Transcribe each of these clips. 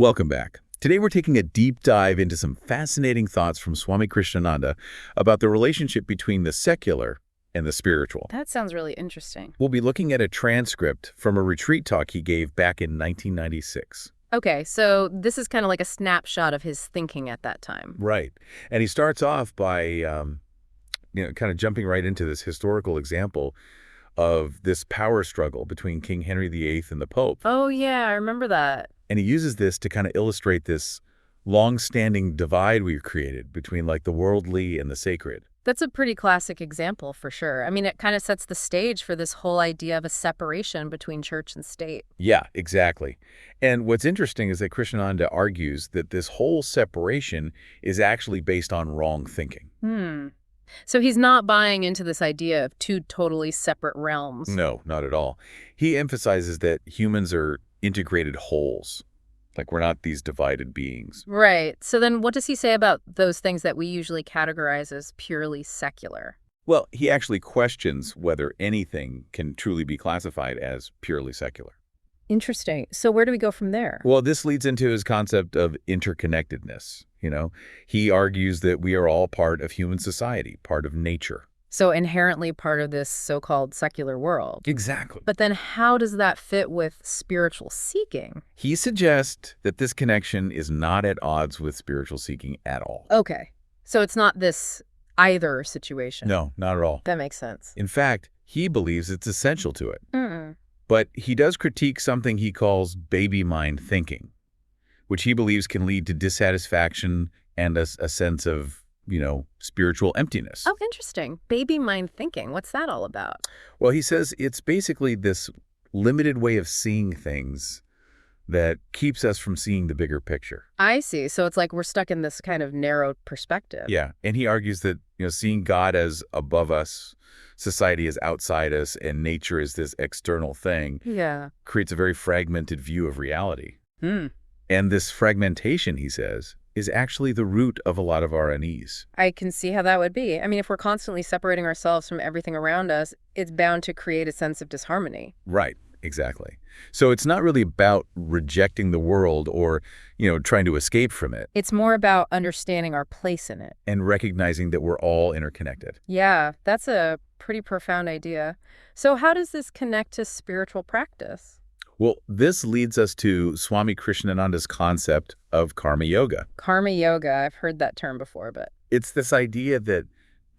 Welcome back. Today we're taking a deep dive into some fascinating thoughts from Swami Kirshnananda about the relationship between the secular and the spiritual. That sounds really interesting. We'll be looking at a transcript from a retreat talk he gave back in 1996. Okay, so this is kind of like a snapshot of his thinking at that time. Right. And he starts off by, kind of jumping right into this historical example of this power struggle between King Henry VIII and the Pope. Oh, yeah, I remember that. And he uses this to kind of illustrate this long-standing divide we've created between like the worldly and the sacred. That's a pretty classic example for sure. I mean, it kind of sets the stage for this whole idea of a separation between church and state. Yeah, exactly. And what's interesting is that Krishnananda argues that this whole separation is actually based on wrong thinking. So he's not buying into this idea of two totally separate realms. No, not at all. He emphasizes that humans are integrated wholes. Like we're not these divided beings. Right. So then what does he say about those things that we usually categorize as purely secular? Well, he actually questions whether anything can truly be classified as purely secular. Interesting. So where do we go from there? Well, this leads into his concept of interconnectedness. He argues that we are all part of human society, part of nature. So inherently part of this so-called secular world. Exactly. But then how does that fit with spiritual seeking? He suggests that this connection is not at odds with spiritual seeking at all. Okay. So it's not this either situation. No, not at all. That makes sense. In fact, he believes it's essential to it. But he does critique something he calls baby mind thinking, which he believes can lead to dissatisfaction and a sense of, spiritual emptiness. Oh, interesting. Baby mind thinking. What's that all about? Well, he says it's basically this limited way of seeing things that keeps us from seeing the bigger picture. I see. So it's like we're stuck in this kind of narrow perspective. Yeah. And he argues that, seeing God as above us, society is outside us, and nature is this external thing, creates a very fragmented view of reality. And this fragmentation, he says, is actually the root of a lot of our unease. I can see how that would be. I mean, if we're constantly separating ourselves from everything around us, it's bound to create a sense of disharmony. Right. Exactly. So it's not really about rejecting the world or, trying to escape from it. It's more about understanding our place in it. And recognizing that we're all interconnected. Yeah, that's a pretty profound idea. So how does this connect to spiritual practice? Well, this leads us to Swami Kirshnananda's concept of karma yoga. Karma yoga, I've heard that term before, but... It's this idea that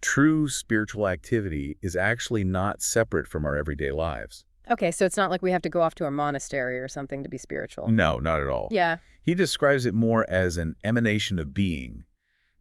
true spiritual activity is actually not separate from our everyday lives. Okay, so it's not like we have to go off to a monastery or something to be spiritual. No, not at all. Yeah. He describes it more as an emanation of being,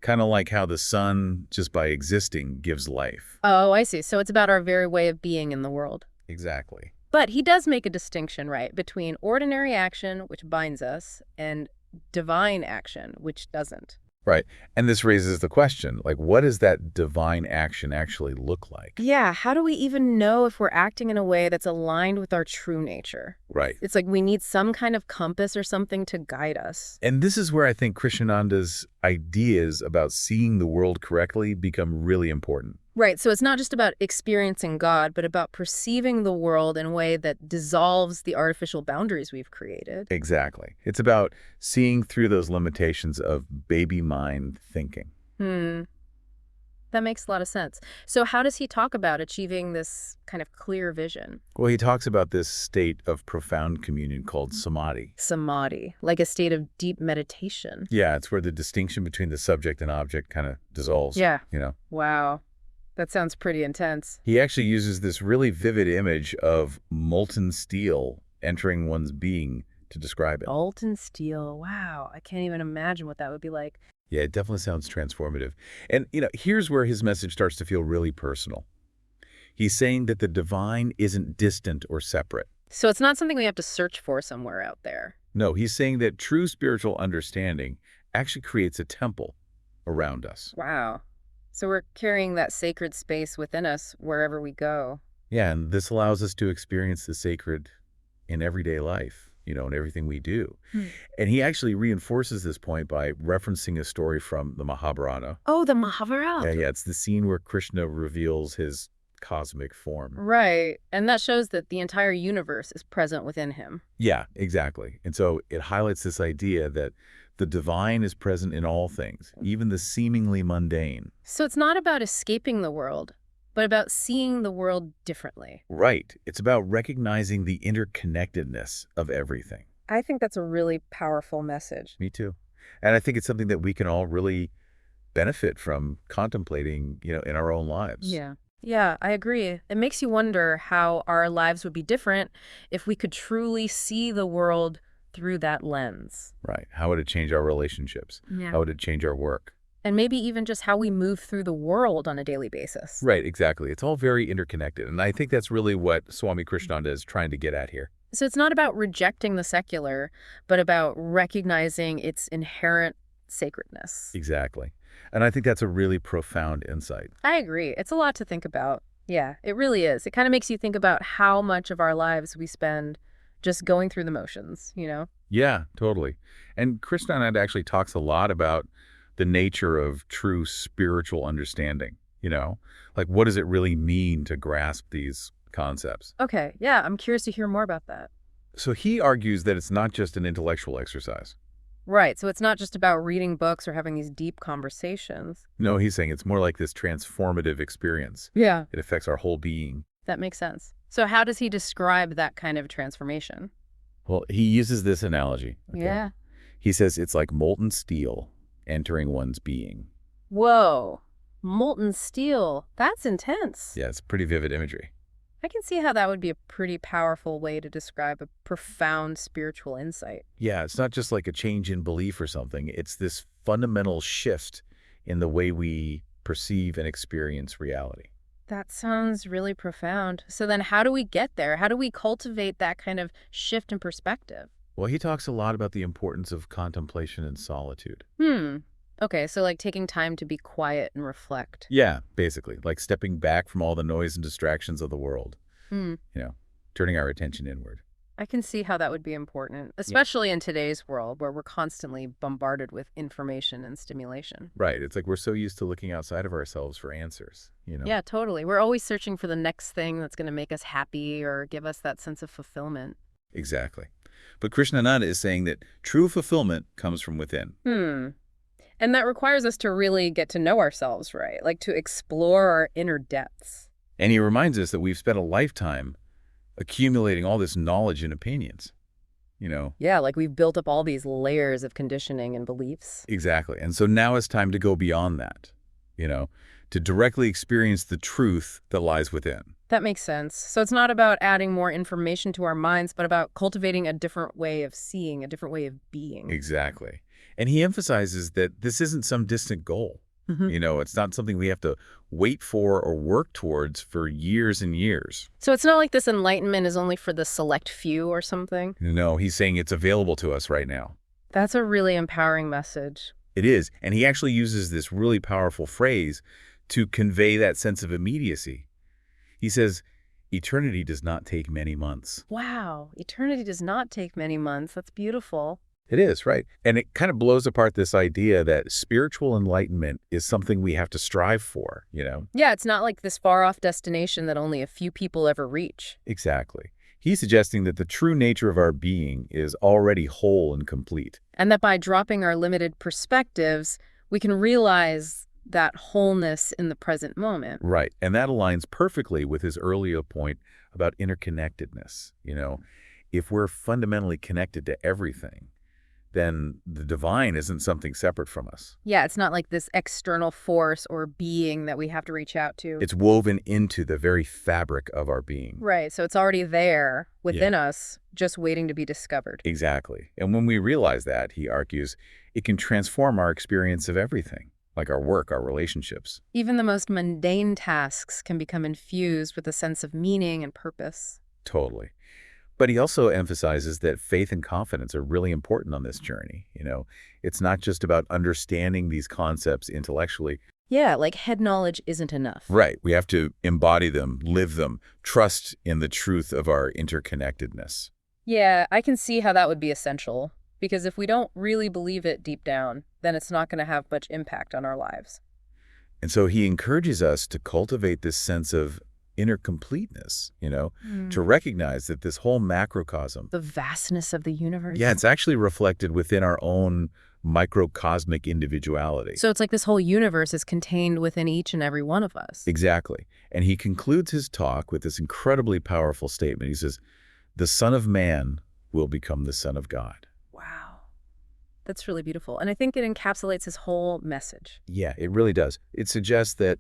kind of like how the sun, just by existing, gives life. Oh, I see. So it's about our very way of being in the world. Exactly. But he does make a distinction, right, between ordinary action, which binds us, and divine action, which doesn't. Right. And this raises the question, like, what does that divine action actually look like? Yeah, how do we even know if we're acting in a way that's aligned with our true nature? Right. It's like we need some kind of compass or something to guide us. And this is where I think Krishnananda's ideas about seeing the world correctly become really important. Right, so it's not just about experiencing God, but about perceiving the world in a way that dissolves the artificial boundaries we've created. Exactly. It's about seeing through those limitations of baby mind thinking. That makes a lot of sense. So how does he talk about achieving this kind of clear vision? Well, he talks about this state of profound communion called samadhi. Samadhi, like a state of deep meditation. Yeah, it's where the distinction between the subject and object kind of dissolves. Yeah. Wow. That sounds pretty intense. He actually uses this really vivid image of molten steel entering one's being to describe it. Molten steel. Wow. I can't even imagine what that would be like. Yeah, it definitely sounds transformative. And, here's where his message starts to feel really personal. He's saying that the divine isn't distant or separate. So it's not something we have to search for somewhere out there. No, he's saying that true spiritual understanding actually creates a temple around us. Wow. So we're carrying that sacred space within us wherever we go. Yeah, and this allows us to experience the sacred in everyday life, in everything we do. And he actually reinforces this point by referencing a story from the Mahabharata. Oh, the Mahabharata. Yeah, it's the scene where Krishna reveals his cosmic form. Right. And that shows that the entire universe is present within him. Yeah, exactly. And so it highlights this idea that the divine is present in all things, even the seemingly mundane. So it's not about escaping the world, but about seeing the world differently. Right. It's about recognizing the interconnectedness of everything. I think that's a really powerful message. Me too. And I think it's something that we can all really benefit from contemplating, in our own lives. Yeah. Yeah, I agree. It makes you wonder how our lives would be different if we could truly see the world through that lens. Right. How would it change our relationships? Yeah. How would it change our work? And maybe even just how we move through the world on a daily basis. Right, exactly. It's all very interconnected. And I think that's really what Swami Kirshnananda is trying to get at here. So it's not about rejecting the secular, but about recognizing its inherent sacredness. Exactly. And I think that's a really profound insight. I agree. It's a lot to think about. Yeah, it really is. It kind of makes you think about how much of our lives we spend just going through the motions, you know? Yeah, totally. And Kirshnananda actually talks a lot about the nature of true spiritual understanding, Like, what does it really mean to grasp these concepts? Okay, yeah, I'm curious to hear more about that. So he argues that it's not just an intellectual exercise. Right, so it's not just about reading books or having these deep conversations. No, he's saying it's more like this transformative experience. Yeah. It affects our whole being. That makes sense. So how does he describe that kind of transformation? Well, he uses this analogy. Okay? Yeah. He says it's like molten steel entering one's being. Whoa, molten steel. That's intense. Yeah, it's pretty vivid imagery. I can see how that would be a pretty powerful way to describe a profound spiritual insight. Yeah, it's not just like a change in belief or something. It's this fundamental shift in the way we perceive and experience reality. That sounds really profound. So then how do we get there? How do we cultivate that kind of shift in perspective? Well, he talks a lot about the importance of contemplation and solitude. Okay, so like taking time to be quiet and reflect. Yeah, basically, like stepping back from all the noise and distractions of the world, Hmm. turning our attention inward. I can see how that would be important, especially in today's world where we're constantly bombarded with information and stimulation. Right. It's like we're so used to looking outside of ourselves for answers. Yeah, totally. We're always searching for the next thing that's going to make us happy or give us that sense of fulfillment. Exactly. But Kirshnananda is saying that true fulfillment comes from within. And that requires us to really get to know ourselves, right? Like to explore our inner depths. And he reminds us that we've spent a lifetime accumulating all this knowledge and opinions. Yeah, like we've built up all these layers of conditioning and beliefs. Exactly. And so now it's time to go beyond that, to directly experience the truth that lies within. That makes sense. So it's not about adding more information to our minds, but about cultivating a different way of seeing, a different way of being. Exactly. And he emphasizes that this isn't some distant goal. It's not something we have to wait for or work towards for years and years. So it's not like this enlightenment is only for the select few or something? No, he's saying it's available to us right now. That's a really empowering message. It is. And he actually uses this really powerful phrase to convey that sense of immediacy. He says, eternity does not take many months. Wow, eternity does not take many months. That's beautiful. It is, right? And it kind of blows apart this idea that spiritual enlightenment is something we have to strive for. Yeah, it's not like this far-off destination that only a few people ever reach. Exactly. He's suggesting that the true nature of our being is already whole and complete. And that by dropping our limited perspectives, we can realize that wholeness in the present moment. Right. And that aligns perfectly with his earlier point about interconnectedness. If we're fundamentally connected to everything, then the divine isn't something separate from us. Yeah, it's not like this external force or being that we have to reach out to. It's woven into the very fabric of our being. Right, so it's already there within us, just waiting to be discovered. Exactly. And when we realize that, he argues, it can transform our experience of everything, like our work, our relationships. Even the most mundane tasks can become infused with a sense of meaning and purpose. Totally. But he also emphasizes that faith and confidence are really important on this journey. It's not just about understanding these concepts intellectually. Yeah, like head knowledge isn't enough. Right. We have to embody them, live them, trust in the truth of our interconnectedness. Yeah, I can see how that would be essential. Because if we don't really believe it deep down, then it's not going to have much impact on our lives. And so he encourages us to cultivate this sense of inner completeness, to recognize that this whole macrocosm, the vastness of the universe. yeah, it's actually reflected within our own microcosmic individuality. So it's like this whole universe is contained within each and every one of us. Exactly. And he concludes his talk with this incredibly powerful statement. He says, "The Son of Man will become the Son of God." Wow. That's really beautiful. And I think it encapsulates his whole message. Yeah, it really does. It suggests that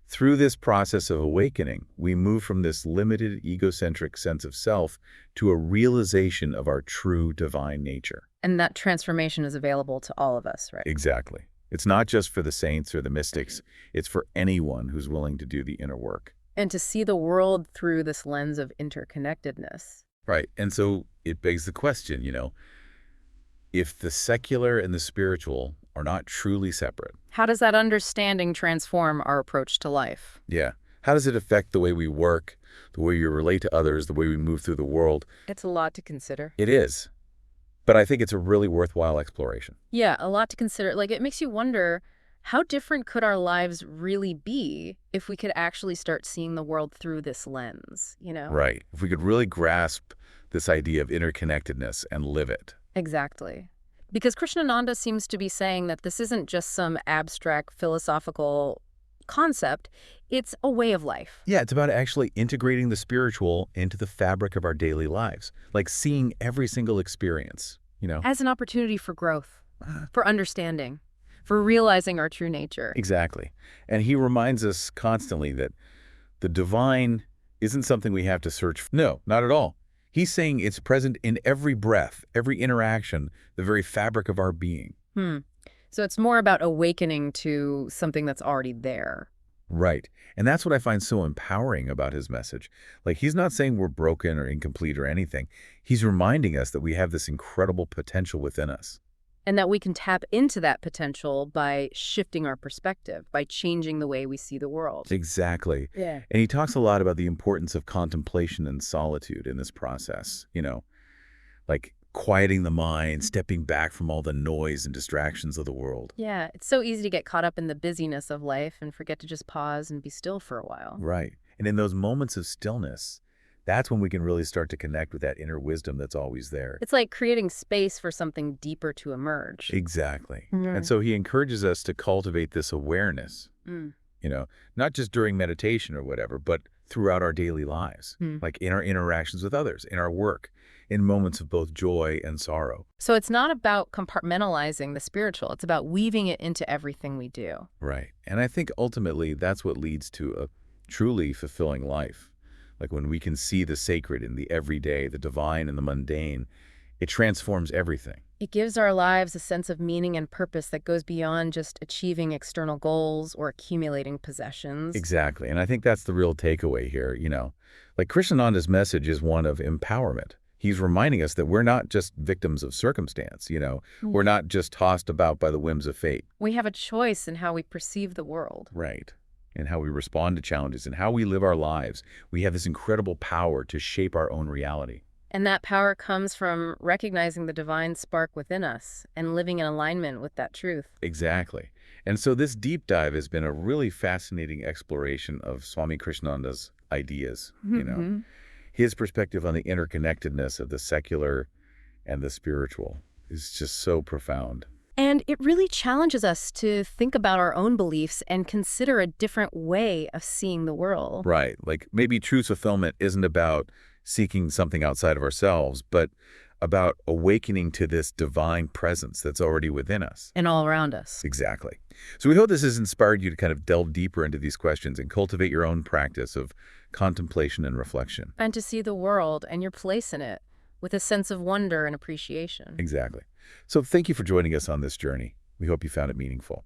through this process of awakening, we move from this limited egocentric sense of self to a realization of our true divine nature. And that transformation is available to all of us, right? Exactly. It's not just for the saints or the mystics. It's for anyone who's willing to do the inner work. And to see the world through this lens of interconnectedness. Right. And so it begs the question, if the secular and the spiritual are not truly separate. How does that understanding transform our approach to life? Yeah. How does it affect the way we work, the way we relate to others, the way we move through the world? It's a lot to consider. It is. But I think it's a really worthwhile exploration. Yeah, a lot to consider. Like, it makes you wonder, how different could our lives really be if we could actually start seeing the world through this lens, Right. If we could really grasp this idea of interconnectedness and live it. Exactly. Because Kirshnananda seems to be saying that this isn't just some abstract philosophical concept, it's a way of life. Yeah, it's about actually integrating the spiritual into the fabric of our daily lives, like seeing every single experience, As an opportunity for growth, for understanding, for realizing our true nature. Exactly. And he reminds us constantly that the divine isn't something we have to search for. No, not at all. He's saying it's present in every breath, every interaction, the very fabric of our being. So it's more about awakening to something that's already there. Right. And that's what I find so empowering about his message. Like, he's not saying we're broken or incomplete or anything. He's reminding us that we have this incredible potential within us. And that we can tap into that potential by shifting our perspective, by changing the way we see the world. Exactly. Yeah. And he talks a lot about the importance of contemplation and solitude in this process, like quieting the mind, stepping back from all the noise and distractions of the world. Yeah, it's so easy to get caught up in the busyness of life and forget to just pause and be still for a while. Right. And in those moments of stillness, that's when we can really start to connect with that inner wisdom that's always there. It's like creating space for something deeper to emerge. Exactly. And so he encourages us to cultivate this awareness, not just during meditation or whatever, but throughout our daily lives, like in our interactions with others, in our work, in moments of both joy and sorrow. So it's not about compartmentalizing the spiritual. It's about weaving it into everything we do. Right. And I think ultimately that's what leads to a truly fulfilling life. Like when we can see the sacred in the everyday, the divine in the mundane, it transforms everything. It gives our lives a sense of meaning and purpose that goes beyond just achieving external goals or accumulating possessions. Exactly. And I think that's the real takeaway here, Like Kirshnananda's message is one of empowerment. He's reminding us that we're not just victims of circumstance, We're not just tossed about by the whims of fate. We have a choice in how we perceive the world. Right. And how we respond to challenges and how we live our lives. We have this incredible power to shape our own reality. And that power comes from recognizing the divine spark within us and living in alignment with that truth. Exactly. And so this deep dive has been a really fascinating exploration of Swami Kirshnananda's ideas, His perspective on the interconnectedness of the secular and the spiritual is just so profound. And it really challenges us to think about our own beliefs and consider a different way of seeing the world. Right. Like maybe true fulfillment isn't about seeking something outside of ourselves, but about awakening to this divine presence that's already within us. And all around us. Exactly. So we hope this has inspired you to kind of delve deeper into these questions and cultivate your own practice of contemplation and reflection. And to see the world and your place in it with a sense of wonder and appreciation. Exactly. So thank you for joining us on this journey. We hope you found it meaningful.